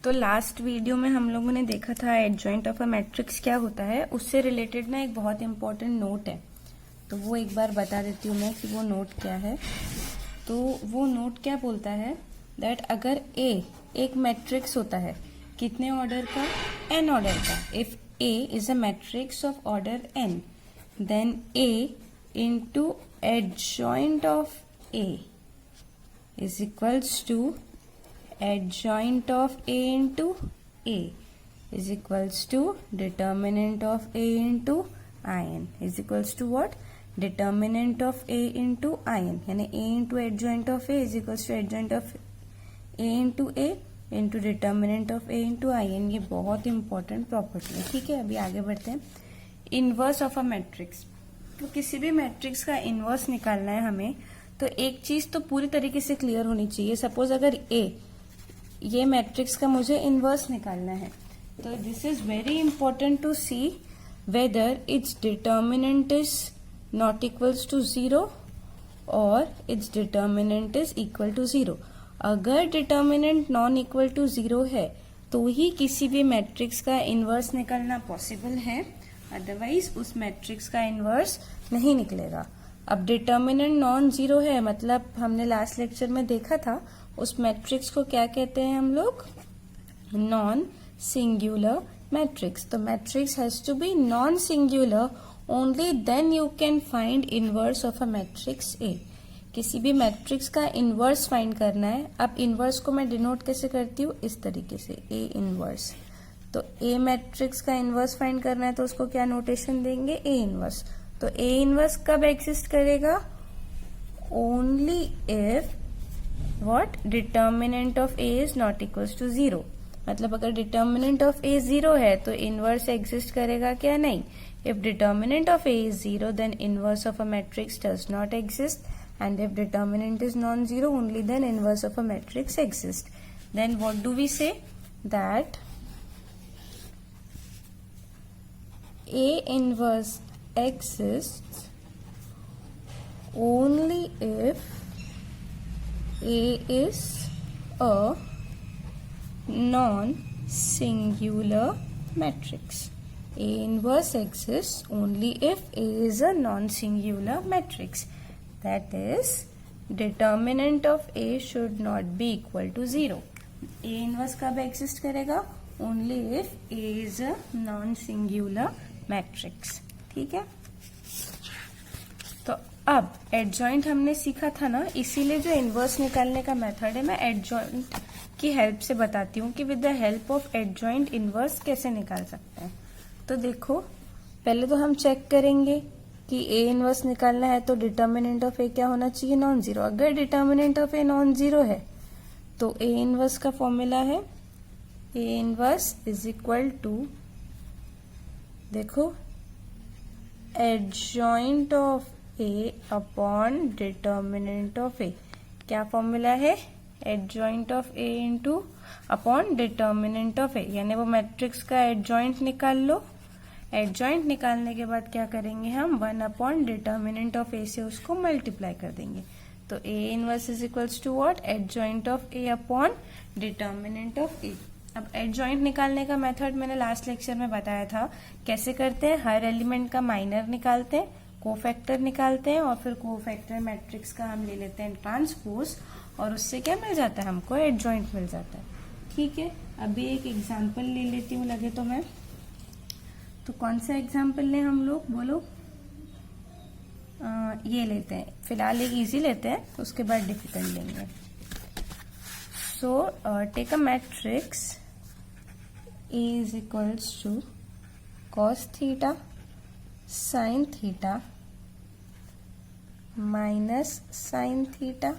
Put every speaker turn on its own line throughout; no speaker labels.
तो last video में हम लोगों ने देखा था एडजॉइंट ऑफ अ मैट्रिक्स क्या होता है, उससे रिलेटेड ना एक बहुत इंपॉर्टेंट नोट है, तो वो एक बार बता देती हूँ मैं कि वो नोट क्या है। तो वो नोट क्या बोलता है दैट अगर ए एक मैट्रिक्स होता है कितने ऑर्डर का, एन ऑर्डर का, if A is a matrix of order N then A into adjoint of A is equals to adjoint of A into A is equals to determinant of A into In is equals to what? Determinant of A into In, यानी A into adjoint of A is equals to adjoint of A into A into determinant of A into In। ये बहुत important property है। ठीक है, अभी आगे बढ़ते हैं। इनवर्स ऑफ अ मैट्रिक्स, तो किसी भी मैट्रिक्स का इनवर्स निकालना है हमें, तो एक चीज तो पूरी तरीके से क्लियर होनी चाहिए। सपोज अगर A ये मैट्रिक्स का मुझे इनवर्स निकालना है, तो this is very important to see whether its determinant is not equals to 0 और its determinant is equal to 0। अगर डिटर्मिनेंट नॉन इक्वल टू 0 है तो ही किसी भी मैट्रिक्स का इनवर्स निकालना पॉसिबल है, अदरवाइज उस मैट्रिक्स का इनवर्स नहीं निकलेगा। अब डिटर्मिनेंट नॉन 0 है मतलब हमने लास्ट लेक्चर में देखा था उस मैट्रिक्स को क्या कहते हैं हम लोग, नॉन सिंगुलर मैट्रिक्स। तो matrix has to be non singular, only then you can find inverse of a matrix A. किसी भी मैट्रिक्स का इनवर्स फाइंड करना है। अब इनवर्स को मैं डिनोट कैसे करती हूँ, इस तरीके से, ए इनवर्स। तो ए मैट्रिक्स का इनवर्स फाइंड करना है तो उसको क्या नोटेशन देंगे, ए इनवर्स। तो ए इनवर्स कब एग्जिस्ट करेगा, only if what determinant of A is not equals to 0। मतलब अगर determinant of A 0 है तो inverse exist करेगा क्या, नहीं। if determinant of A is 0 then inverse of a matrix does not exist, and if determinant is non-zero only then inverse of a matrix exists। then what do we say, that A inverse exists only if A is a non-singular matrix। A inverse exists only if A is a non-singular matrix, that is determinant of A should not be equal to 0। A inverse कब exist करेगा, only if A is a non-singular matrix। ठीक है, तो अब adjoint हमने सीखा था ना, इसीलिए जो इनवर्स निकालने का मेथड है मैं एडजॉइंट की हेल्प से बताती हूँ कि with the help of adjoint inverse कैसे निकाल सकते हैं। तो देखो, पहले तो हम चेक करेंगे कि ए इनवर्स निकालना है तो डिटर्मिनेंट ऑफ ए क्या होना चाहिए, नॉन जीरो। अगर determinant of A non zero है तो ए इनवर्स का फॉर्मूला है A inverse is equal to, देखो, adjoint of A upon determinant of A. क्या फॉर्मूला है, adjoint of A into upon determinant of A, यानी वो मैट्रिक्स का एडजॉइंट निकाल लो। एडजॉइंट निकालने के बाद क्या करेंगे हम, 1 अपॉन डिटर्मिनेंट ऑफ ए से उसको मल्टीप्लाई कर देंगे। तो A inverse is equals to what, adjoint of A upon determinant of A. अब एडजॉइंट निकालने का मेथड मैंने लास्ट लेक्चर में बताया था कैसे करते हैं। हर एलिमेंट का माइनर निकालते हैं, कोफैक्टर निकालते हैं, और फिर कोफैक्टर मैट्रिक्स का हम ले लेते हैं ट्रांसपोज, और उससे क्या मिल जाता है, हमको एडजॉइंट मिल जाता है। ठीक है, अभी एक एग्जांपल ले लेती हूँ लगे तो मैं। तो कौन सा एग्जांपल लें हम लोग, बोलो। ये लेते हैं, फिलहाल एक इजी लेते हैं, उसके बाद डिफिकल्ट लेंगे। So take a matrix A is equals to cos theta sin theta minus sin theta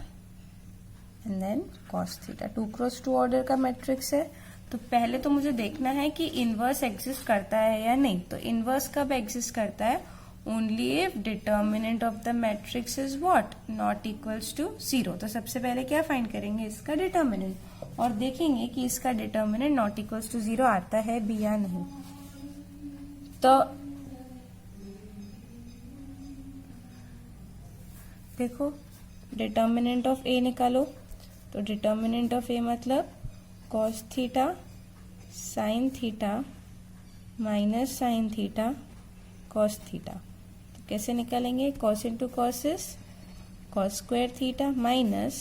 and then cos theta। 2 cross 2 order का मैट्रिक्स है। तो पहले तो मुझे देखना है कि इनवर्स एग्जिस्ट करता है या नहीं। तो इनवर्स कब एग्जिस्ट करता है, only if determinant of the matrix is what, not equals to 0। तो सबसे पहले क्या फाइंड करेंगे, इसका डिटर्मिनेंट, और देखेंगे कि इसका डिटर्मिनेंट नॉट इक्वल्स टू 0 आता है भी या नहीं। तो देखो, डिटर्मिनेंट ऑफ ए निकालो। तो डिटर्मिनेंट ऑफ ए मतलब cos theta sine theta minus sine theta cos theta. तो कैसे निकालेंगे? Cos into cos is cos square theta minus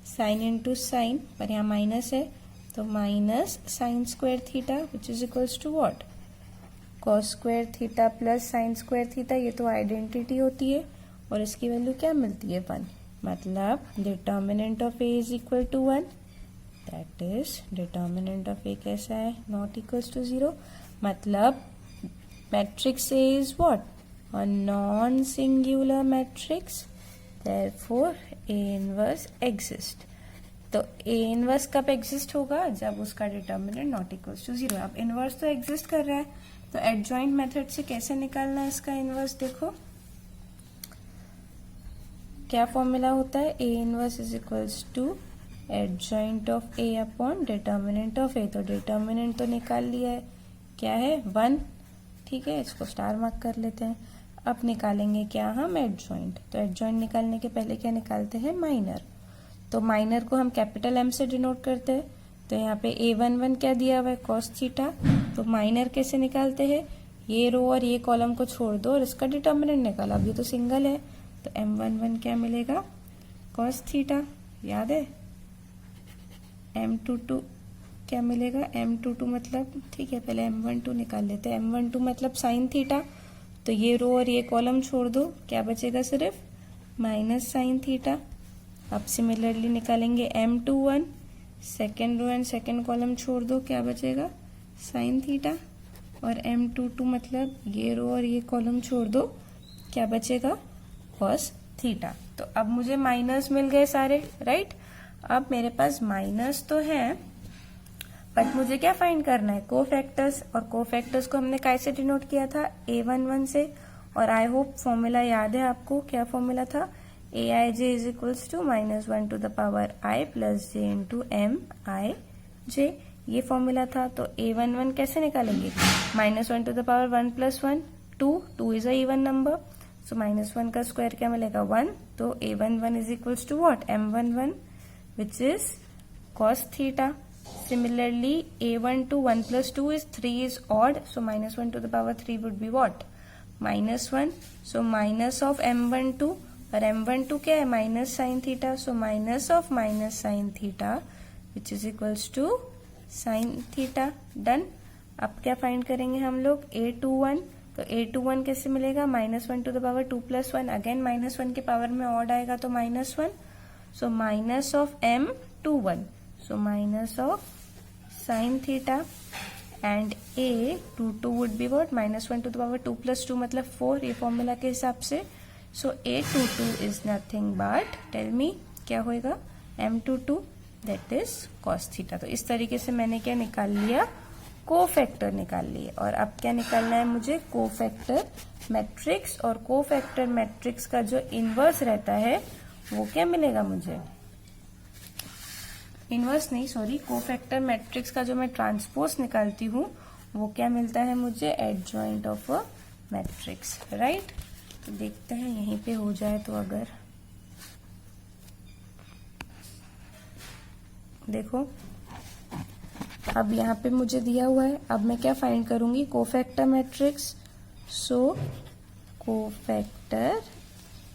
sine into sine, पर यहाँ माइनस है तो minus sine square theta which is equals to what? Cos square theta plus sine square theta. ये तो identity होती है और इसकी वैल्यू क्या मिलती है? 1। मतलब determinant of A is equal to 1, that is determinant of A कैसा है? Not equals to 0। मतलब matrix A is what? A non singular matrix, therefore A inverse exist. तो A इनवर्स कब एग्जिस्ट होगा? जब उसका डिटर्मिनेंट नॉट इक्वल्स टू 0। अब inverse तो एग्जिस्ट कर रहा है, तो एडजॉइंट मेथड से कैसे निकालना है इसका इनवर्स? देखो क्या फॉर्मूला होता है? A inverse is equals to adjoint of A upon determinant of A। तो डिटर्मिनेंट तो निकाल लिया है, क्या है? 1। ठीक है, इसको स्टार मार्क कर लेते हैं। अब निकालेंगे क्या हम? एडजॉइंट। तो एडजॉइंट निकालने के पहले क्या निकालते हैं? माइनर। तो माइनर को हम कैपिटल M से डिनोट करते हैं। तो यहाँ पे A11 क्या दिया हुआ है? Cos theta. तो माइनर कैसे निकालते हैं? ये रो और ये कॉलम को छोड़ दो और इसका डिटर्मिनेंट निकालो। अब ये तो सिंगल है, तो M11 क्या मिलेगा? Cos theta. याद है? M22 क्या मिलेगा? M22 मतलब, ठीक है पहले M12 निकाल लेते हैं। M12 मतलब साइन थीटा। तो ये रो और ये कॉलम छोड़ दो, क्या बचेगा? सिर्फ माइनस साइन थीटा। अब सिमिलरली निकालेंगे M21, second row and second column छोड़ दो, क्या बचेगा? Sine theta. और M22 मतलब ये रो और ये कॉलम छोड़ दो, क्या बचेगा? Cos theta. तो अब मुझे माइनस मिल गए सारे, राइट? अब मेरे पास माइनस तो है, बट मुझे क्या फाइंड करना है? कोफैक्टर्स। और कोफैक्टर्स को हमने कैसे डिनोट किया था? A11 से। और आई होप फॉर्मूला याद है आपको। क्या फॉर्मूला था? Aij is equals to -1 to the power i plus j into Mij। ये फॉर्मूला था। तो A11 कैसे निकालेंगे? -1 to the power 1 plus 1 2 is a even number, so -1 का स्क्वायर क्या मिलेगा? 1। तो A11 is equals to what? M11 which is cos theta. Similarly, A12 1 plus 2 is 3 is odd, so -1 to the power 3 would be what? -1. So minus of M12, और M12 क्या है? Minus sine theta, so minus of minus sine theta which is equals to sign theta. Done. अब क्या find करेंगे हम लोग? A21। तो A21 कैसे मिलेगा? -1 to the power 2 plus 1, again -1 के पावर में ऑड आएगा तो -1, so minus of M21, so minus of sin theta, and A22 would be what? -1 to the power 2 plus 2 मतलब 4, ये फॉर्मूला के हिसाब से। so A22 is nothing but, tell me क्या होएगा? M22, that is cos theta। तो इस तरीके से मैंने क्या निकाल लिया? कोफैक्टर निकाल लिए। और अब क्या निकालना है मुझे? Cofactor matrix. और कोफैक्टर मैट्रिक्स का जो इनवर्स रहता है वो क्या मिलेगा मुझे? इनवर्स नहीं, सॉरी, कोफैक्टर मैट्रिक्स का जो मैं ट्रांसपोज निकालती हूँ वो क्या मिलता है मुझे? Adjoint of a matrix, right? तो देखते हैं यहीं पे हो जाए तो। अगर देखो अब यहाँ पे मुझे दिया हुआ है, अब मैं क्या फाइंड करूंगी? Cofactor matrix. So cofactor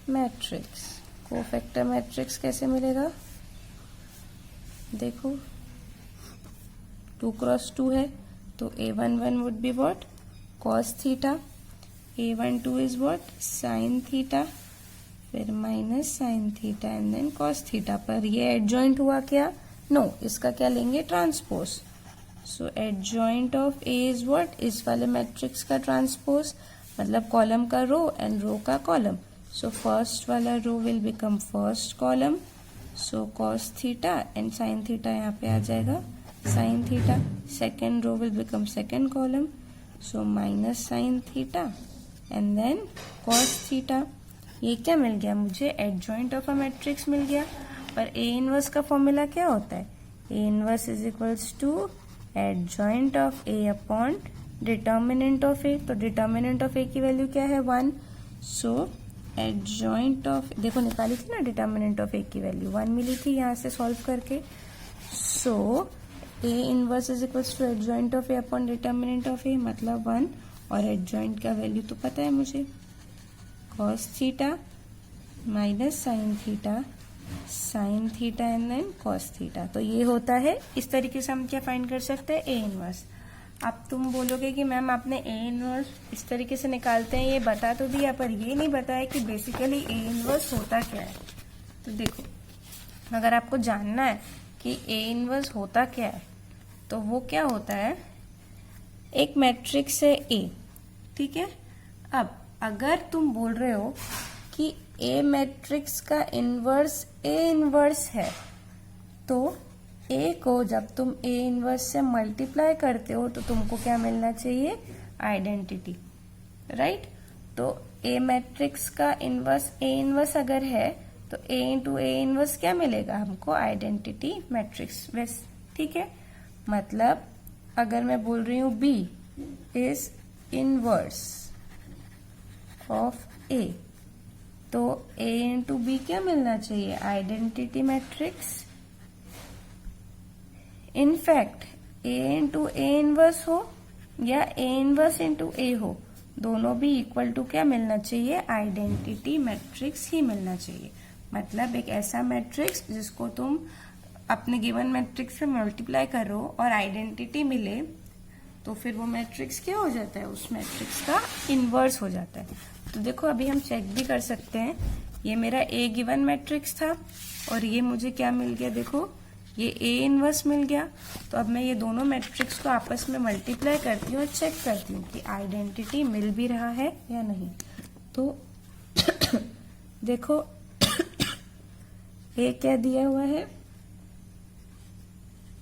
matrix, cofactor matrix कैसे मिलेगा? देखो 2 क्रॉस 2 है, तो A11 would be what? Cos theta. A12 is what? Sine theta, फिर minus sine theta and then cos theta. पर ये एडजॉइंट हुआ क्या? नो, इसका क्या लेंगे? Transpose. So adjoint of A is what? इस वाले मैट्रिक्स का ट्रांसपोज, मतलब कॉलम का रो एंड रो का कॉलम। सो फर्स्ट वाला row will become first column, so cos theta and sine theta यहाँ पे आ जाएगा sine theta. Second row will become second column, so minus sine theta and then cos theta. ये क्या मिल गया मुझे? एडजॉइंट ऑफ अ मैट्रिक्स मिल गया। पर ए इनवर्स का फॉर्मूला क्या होता है? A inverse is equals to adjoint of A upon determinant of A. तो डिटर्मिनेंट ऑफ ए की वैल्यू क्या है? 1। सो एडजॉइंट ऑफ, देखो निकाली थी ना डिटर्मिनेंट ऑफ ए की वैल्यू 1 मिली थी यहाँ से सॉल्व करके। So A inverse is equals to adjoint of A upon determinant of A, मतलब 1, और एडजॉइंट का वैल्यू तो पता है मुझे, cos theta minus sine theta and then cos theta. तो ये होता है, इस तरीके से हम क्या फाइंड कर सकते हैं, ए इनवर्स। अब तुम बोलोगे कि मैम आपने ए इनवर्स इस तरीके से निकालते हैं, ये बता तो दिया, पर ये नहीं बताया कि बेसिकली ए इनवर्स होता क्या है। तो देखो, अगर आपको जानना है कि ए इनवर्स होता क्या है, तो वो क्या होता है, एक मैट्रिक्स है ए, ठीक है। अब अगर तुम बोल रहे हो कि ए मैट्रिक्स का इनवर्स ए इनवर्स है, तो ए को जब तुम ए इनवर्स से मल्टीप्लाई करते हो तो तुमको क्या मिलना चाहिए, आइडेंटिटी, राइट। तो ए मैट्रिक्स का इनवर्स ए इनवर्स अगर है तो ए इंटू ए इनवर्स क्या मिलेगा हमको, आइडेंटिटी मैट्रिक्स, वैस, ठीक है। मतलब अगर मैं बोल रही हूं B is inverse of A, तो ए इंटू बी क्या मिलना चाहिए, identity matrix. In fact A into A inverse हो या ए इनवर्स इंटू ए हो, दोनों भी इक्वल टू क्या मिलना चाहिए, आइडेंटिटी मैट्रिक्स ही मिलना चाहिए। मतलब एक ऐसा मैट्रिक्स जिसको तुम अपने गिवन मैट्रिक्स से मल्टीप्लाई करो और आइडेंटिटी मिले, तो फिर वो मैट्रिक्स क्या हो जाता है, उस मैट्रिक्स का इनवर्स हो जाता है। तो देखो अभी हम चेक भी कर सकते हैं, ये मेरा ए गिवन मैट्रिक्स था और ये मुझे क्या मिल गया, देखो ये ए इनवर्स मिल गया। तो अब मैं ये दोनों मैट्रिक्स को आपस में मल्टीप्लाई करती हूँ और चेक करती हूँ कि आइडेंटिटी मिल भी रहा है या नहीं। तो देखो ए क्या दिया हुआ है,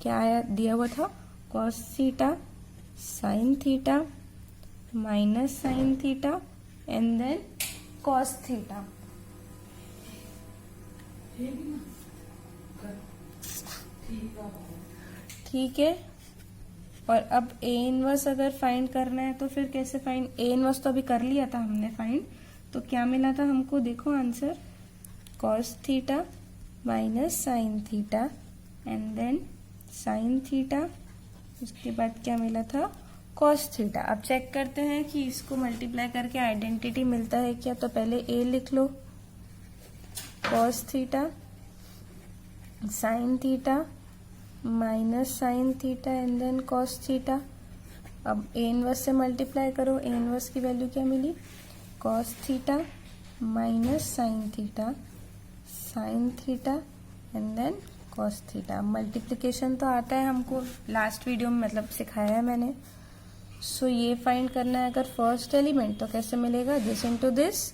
क्या आया दिया हुआ था, cos theta sine theta minus sine theta and then cos theta. ठीक है। और अब ए इनवर्स अगर फाइंड करना है तो फिर कैसे फाइंड, ए इनवर्स तो अभी कर लिया था हमने फाइंड, तो क्या मिला था हमको, देखो answer, cos theta minus sine theta and then sine theta, उसके बाद क्या मिला था, कॉस थीटा। अब चेक करते हैं कि इसको मल्टीप्लाई करके आइडेंटिटी मिलता है क्या। तो पहले ए लिख लो, cos theta sine theta minus sine theta and then cos theta. अब ए इनवर्स से मल्टीप्लाई करो, ए इनवर्स की वैल्यू क्या मिली, cos theta minus sine theta and then cos theta. Multiplication तो आता है हमको, लास्ट वीडियो में मतलब सिखाया है मैंने। सो ये फाइंड करना है अगर फर्स्ट एलिमेंट, तो कैसे मिलेगा, this into this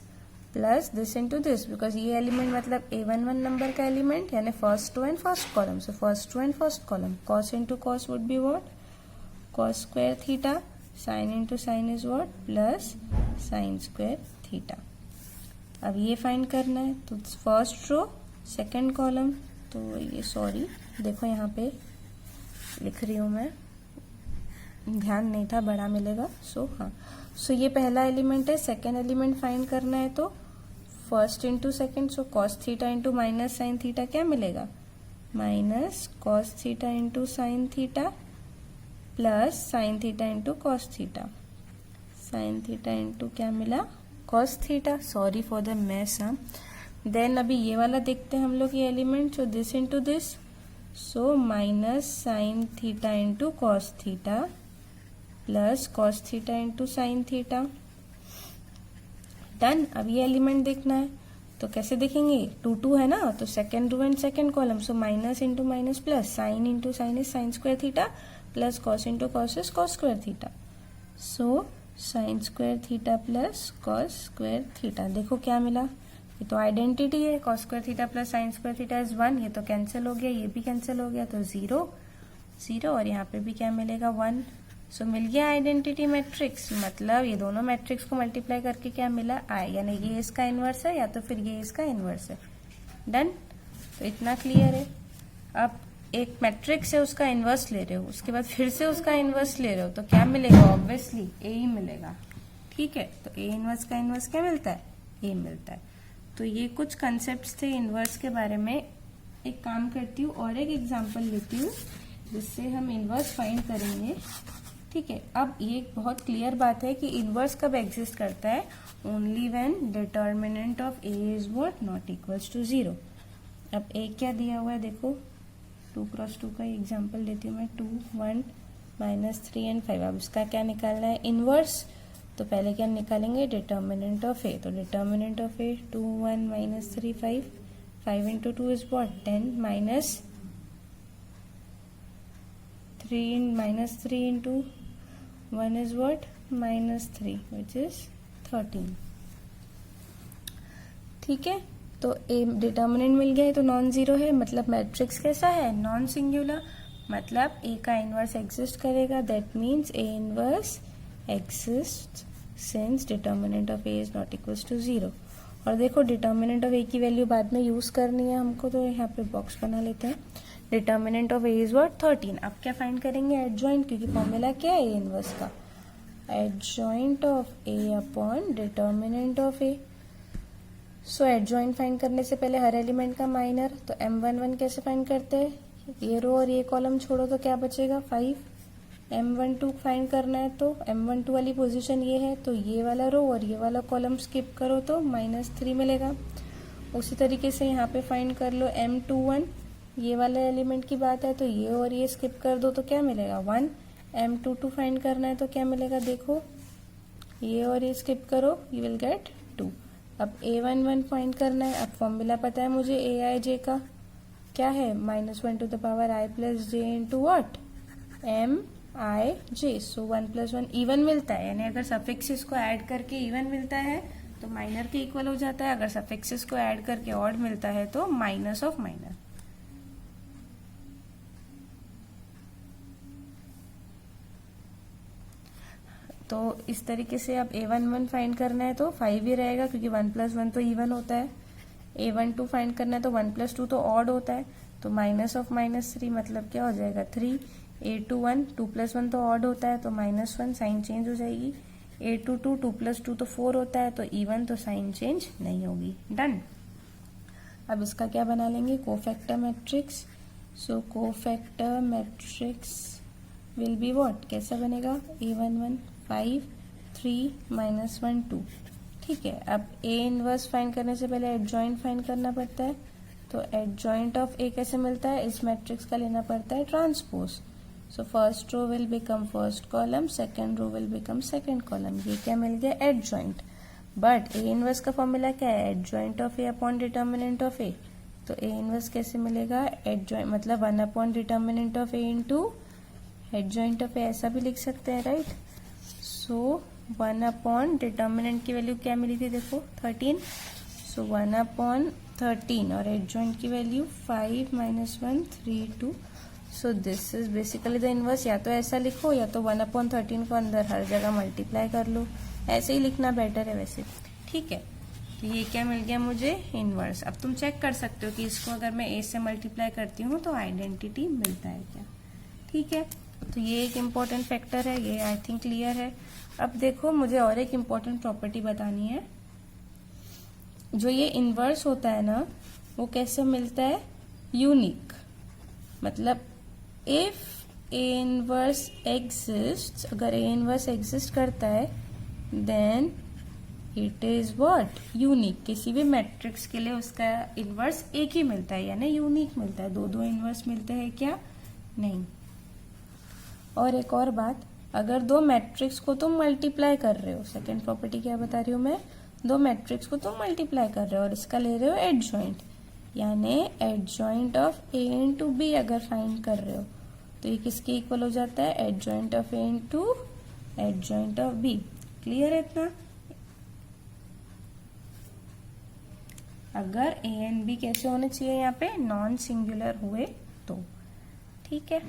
plus this into this, because ये एलिमेंट मतलब A11 नंबर का एलिमेंट यानी first row and first column, so first row and first column, cos into cos would be what, cos square theta, sine into sine is what, plus sine square theta. अब ये find करना है, तो first row second column, तो ये sorry देखो यहाँ पे लिख रही हूँ मैं, ध्यान नहीं था, बड़ा मिलेगा। सो हाँ, सो ये पहला एलिमेंट है, सेकेंड एलिमेंट फाइंड करना है तो first into second, so cos theta into minus sine theta क्या मिलेगा, minus cos theta into sine theta plus sine theta into cos theta, sine theta into क्या मिला, cos theta. Sorry for the mess. Then अभी ये वाला देखते हैं हम लोग, ये element, so this into this, so minus sine theta into cos theta plus cos theta into sine theta. Done. अब ये एलिमेंट देखना है तो कैसे देखेंगे, 2 2 है ना, तो second row and second column, so minus into minus plus, sine into sine is sine square theta plus cos into cos is cos square theta, so sine square theta plus cos square theta. देखो क्या मिला, ये तो identity है, cos square theta plus sine square theta is 1, ये तो cancel हो गया, ये भी कैंसिल हो गया, तो 0 0, और यहाँ पे भी क्या मिलेगा 1। सो मिल गया आइडेंटिटी मैट्रिक्स, मतलब ये दोनों मैट्रिक्स को मल्टीप्लाई करके क्या मिला, आई, यानी ये इसका इनवर्स है या तो फिर ये इसका इनवर्स है। डन। तो इतना क्लियर है। अब एक मैट्रिक्स है, उसका इनवर्स ले रहे हो, उसके बाद फिर से उसका इनवर्स ले रहे हो, तो क्या मिलेगा, ऑब्वियसली ए ही मिलेगा। ठीक है, तो ए इनवर्स का इनवर्स क्या मिलता है, ए मिलता है। तो ये कुछ कंसेप्ट थे इनवर्स के बारे में। एक काम करती हूँ और एक एग्जाम्पल लेती हूँ जिससे हम इनवर्स फाइंड करेंगे। ठीक है, अब ये एक बहुत क्लियर बात है कि इनवर्स कब एग्जिस्ट करता है, only when determinant of A is what, not equals to 0। अब ए क्या दिया हुआ है देखो, 2x2 का एग्जांपल लेती हूँ मैं, 2, 1, -3 एंड 5। अब इसका क्या निकालना है, इनवर्स। तो पहले क्या निकालेंगे, डिटर्मिनेंट ऑफ ए। तो determinant of A 2, 1, -3, 5, 5 into 2 is what, 10, -3 into 1 is what, -3, which is 13। ठीक है, तो ए डिटर्मिनेंट मिल गया है, तो नॉन जीरो है, मतलब मैट्रिक्स कैसा है, नॉन सिंगुलर, मतलब ए का इनवर्स एग्जिस्ट करेगा। That means A inverse exist since determinant of A is not equals to 0। और देखो डिटर्मिनेंट ऑफ ए की वैल्यू बाद में यूज करनी है हमको, तो यहाँ पे बॉक्स बना लेते हैं। Determinant of A is what, 13। अब क्या फाइंड करेंगे, एडजॉइंट, क्योंकि फॉर्मूला क्या है ए इनवर्स का, adjoint of A upon determinant of A. So adjoint find करने से पहले हर एलिमेंट का माइनर, तो m11 कैसे फाइंड करते हैं, ये रो और ये कॉलम छोड़ो तो क्या बचेगा, 5। m12 फाइंड करना है तो m12 वाली पोजीशन ये है, तो ये वाला रो और ये वाला कॉलम स्किप करो तो -3 मिलेगा। उसी तरीके से यहाँ पे फाइंड कर लो m21, ये वाले एलिमेंट की बात है, तो ये और ये स्किप कर दो तो क्या मिलेगा, 1। m22 फाइंड करना है तो क्या मिलेगा, देखो ये और ये स्किप करो, यू विल गेट 2। अब a11 फाइंड करना है। अब फॉर्मूला पता है मुझे ai का, क्या है, -1 to the power i plus j into what, m_i_j। So 1 + 1 even मिलता है, यानी अगर सफिक्सेस को ऐड करके इवन मिलता है तो माइनर के इक्वल हो जाता है, अगर सफिक्सेस को ऐड करके ऑड मिलता है तो माइनस ऑफ माइनर। तो इस तरीके से अब a11 फाइंड करना है तो 5 ही रहेगा, क्योंकि 1 + 1 तो इवन होता है। a12 फाइंड करना है तो 1 + 2 तो ऑड होता है, तो माइनस ऑफ -3 मतलब क्या हो जाएगा, 3। a21 2 + 1 तो ऑड होता है, तो -1, साइन चेंज हो जाएगी। a22 2 + 2 तो 4 होता है, तो इवन, तो साइन चेंज नहीं होगी। डन। अब इसका क्या बना लेंगे, cofactor matrix. So cofactor matrix will be what, कैसा बनेगा, a11 5 3 -1 2। ठीक है, अब ए इनवर्स फाइंड करने से पहले एडजॉइंट फाइंड करना पड़ता है, तो एडजॉइंट ऑफ ए कैसे मिलता है, इस मैट्रिक्स का लेना पड़ता है transpose. So first row will become first column, second row will become second column. ये क्या मिल गया, एडजॉइंट। बट ए इनवर्स का फॉर्मूला क्या है, adjoint of A upon determinant of A. तो ए इनवर्स कैसे मिलेगा, एडजॉइंट मतलब 1 upon determinant of A into adjoint of A, ऐसा भी लिख सकते हैं, राइट। सो 1 अपॉन डिटर्मिनेंट की वैल्यू क्या मिली थी, देखो 13। सो 1 अपॉन 13 और एडजॉइंट की value 5 -1 3 2। So this is basically the inverse. या तो ऐसा लिखो, या तो 1 अपॉन 13 को अंदर हर जगह मल्टीप्लाई कर लो, ऐसे ही लिखना बेटर है वैसे। ठीक है, तो ये क्या मिल गया मुझे, इनवर्स। अब तुम चेक कर सकते हो कि इसको अगर मैं ए से मल्टीप्लाई करती हूँ तो आइडेंटिटी मिलता है क्या। ठीक है, तो ये एक इम्पोर्टेंट फैक्टर है, ये आई थिंक क्लियर है। अब देखो मुझे और एक इम्पोर्टेंट प्रॉपर्टी बतानी है। जो ये इनवर्स होता है ना, वो कैसे मिलता है, यूनिक। मतलब इफ ए इनवर्स एग्जिस्ट, अगर ए इनवर्स एग्जिस्ट करता है then it is what, unique. किसी भी मैट्रिक्स के लिए उसका इनवर्स एक ही मिलता है, यानी यूनिक मिलता है। दो इनवर्स मिलते हैं क्या, नहीं। और एक और बात, अगर दो मैट्रिक्स को तुम मल्टीप्लाई कर रहे हो, सेकेंड प्रॉपर्टी क्या बता रही हूँ मैं, दो मैट्रिक्स को तुम मल्टीप्लाई कर रहे हो और इसका ले रहे हो एडजॉइंट, यानी adjoint of A into B अगर फाइंड कर रहे हो तो ये किसके इक्वल हो जाता है, adjoint of A into adjoint of B. Clear है इतना। अगर ए एंड बी कैसे होने चाहिए, यहाँ पे नॉन सिंगुलर हुए तो। ठीक है।